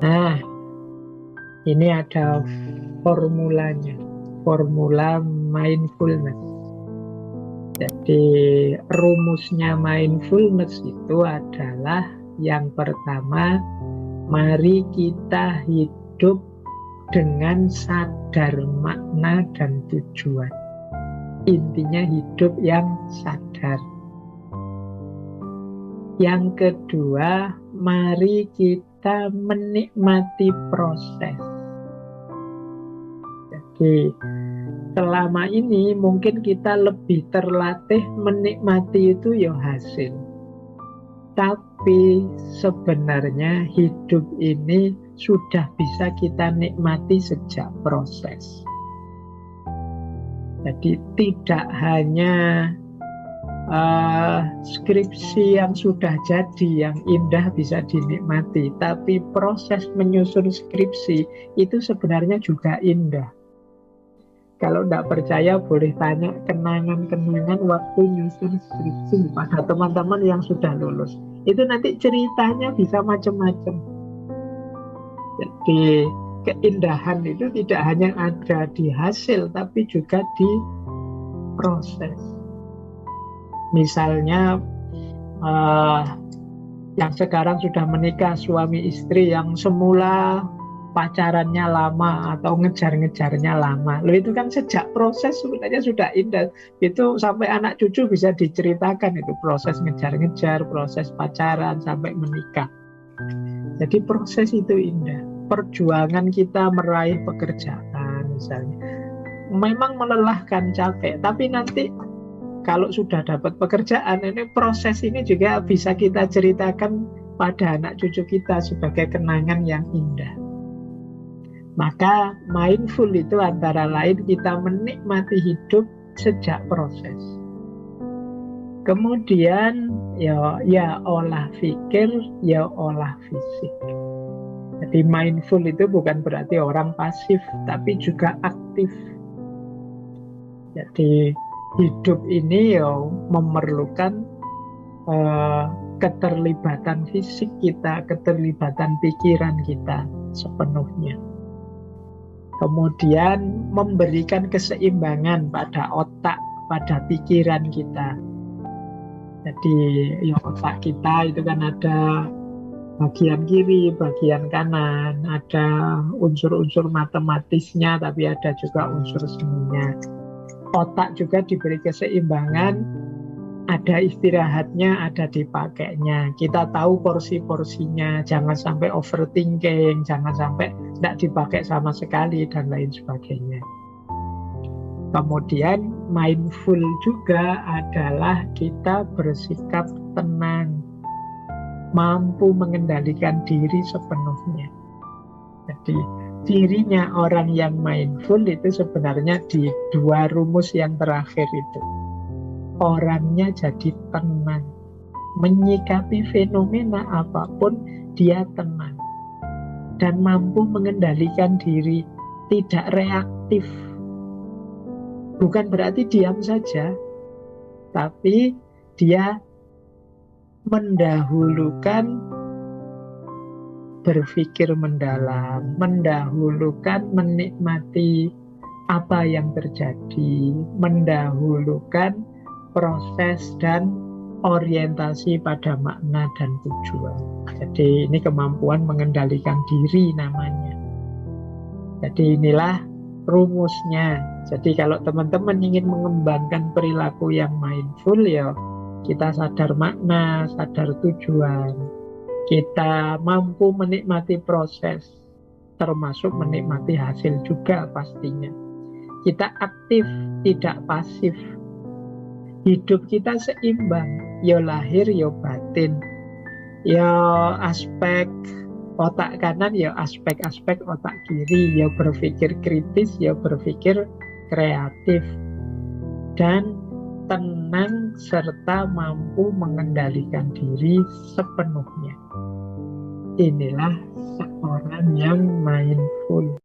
Nah, ini ada formulanya, formula mindfulness. Jadi rumusnya mindfulness itu adalah yang pertama, mari kita hidup dengan sadar makna dan tujuan. Intinya hidup yang sadar. Yang kedua, mari kita menikmati proses. Jadi selama ini mungkin kita lebih terlatih menikmati itu ya hasil. Tapi sebenarnya hidup ini sudah bisa kita nikmati sejak proses. Jadi tidak hanya skripsi yang sudah jadi, yang indah bisa dinikmati, tapi proses menyusun skripsi itu sebenarnya juga indah. Kalau tidak percaya boleh tanya kenangan-kenangan waktu nyusun skripsi pada teman-teman yang sudah lulus. Itu nanti ceritanya bisa macam-macam. Jadi keindahan itu tidak hanya ada di hasil, tapi juga di proses. Misalnya yang sekarang sudah menikah, suami istri yang semula pacarannya lama atau ngejar-ngejarnya lama. Loh, itu kan sejak proses sebenarnya sudah indah. Itu sampai anak cucu bisa diceritakan, itu proses ngejar-ngejar, proses pacaran sampai menikah. Jadi proses itu indah. Perjuangan kita meraih pekerjaan misalnya memang melelahkan, capek, tapi nanti kalau sudah dapat pekerjaan, ini proses ini juga bisa kita ceritakan pada anak cucu kita sebagai kenangan yang indah. Maka mindful itu antara lain kita menikmati hidup sejak proses. Kemudian ya olah pikir, ya olah fisik. Jadi mindful itu bukan berarti orang pasif, tapi juga aktif. Jadi hidup ini ya memerlukan keterlibatan fisik kita, keterlibatan pikiran kita sepenuhnya. Kemudian memberikan keseimbangan pada otak, pada pikiran kita. Jadi ya otak kita itu kan ada bagian kiri, bagian kanan, ada unsur-unsur matematisnya, tapi ada juga unsur seninya. Otak juga diberi keseimbangan, ada istirahatnya, ada dipakainya. Kita tahu porsi-porsinya, jangan sampai overthinking, jangan sampai tidak dipakai sama sekali, dan lain sebagainya. Kemudian mindful juga adalah kita bersikap tenang, mampu mengendalikan diri sepenuhnya. Jadi cirinya orang yang mindful itu sebenarnya di dua rumus yang terakhir itu. Orangnya jadi tenang, menyikapi fenomena apapun dia tenang dan mampu mengendalikan diri, tidak reaktif. Bukan berarti diam saja, tapi dia mendahulukan berpikir mendalam, mendahulukan menikmati apa yang terjadi, mendahulukan proses dan orientasi pada makna dan tujuan. Jadi ini kemampuan mengendalikan diri namanya. Jadi inilah rumusnya. Jadi kalau teman-teman ingin mengembangkan perilaku yang mindful, ya kita sadar makna, sadar tujuan. Kita mampu menikmati proses, termasuk menikmati hasil juga pastinya. Kita aktif, tidak pasif. Hidup kita seimbang, ya lahir, ya batin, ya aspek otak kanan, ya aspek-aspek otak kiri, ya berpikir kritis, ya berpikir kreatif, dan tenang serta mampu mengendalikan diri sepenuhnya. Inilah seorang yang mindful.